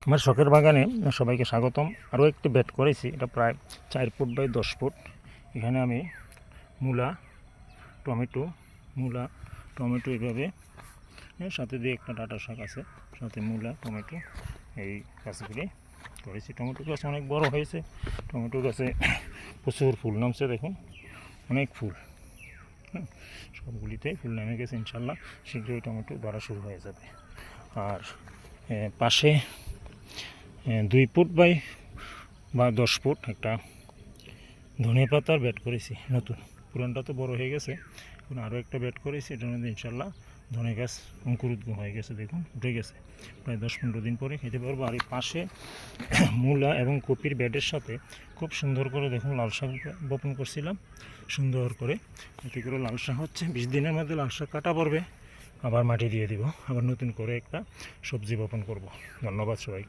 আমার শখের বাগানে সবাইকে স্বাগতম। আরও একটি বেড করেছি, এটা প্রায় 4 ফুট বাই 10 ফুট। এখানে আমি মূলা, টমেটো এইভাবে, সাথে দিয়ে একটা ডাঁটা শাক আছে, সাথে মূলা, টমেটো, এই গাছগুলি করেছি। টমেটো গাছ অনেক বড় হয়েছে, টমেটো গাছে প্রচুর ফুল নামছে, দেখুন অনেক ফুল। সবগুলিতে ফুল নেমে গেছে, ইনশাল্লাহ শীঘ্রই টমেটো ধরা শুরু হয়ে যাবে। আর পাশে 2 ফুট বাই 10 ফুট একটা ধনিয়া পাতার বেড করেছি নতুন। পুরানটা তো বড় হয়ে গেছে, এখন আরও একটা বেড করেছি, এটার মধ্যে ইনশাল্লাহ ধনে গাছ অঙ্কুরোদ্গম হয়ে গেছে, দেখুন উঠে গেছে, প্রায় 10-15 দিন পরে খেতে পারবো। আর এই পাশে মূলা এবং কপির বেডের সাথে খুব সুন্দর করে দেখুন লাল শাক বপন করছিলাম সুন্দর করে, এতে করে লাল শাক হচ্ছে 20 দিনের মধ্যে লাল শাক কাটা পড়বে, আবার মাটি দিয়ে দিব, আবার নতুন করে একটা সবজি বপন করব। ধন্যবাদ সবাইকে।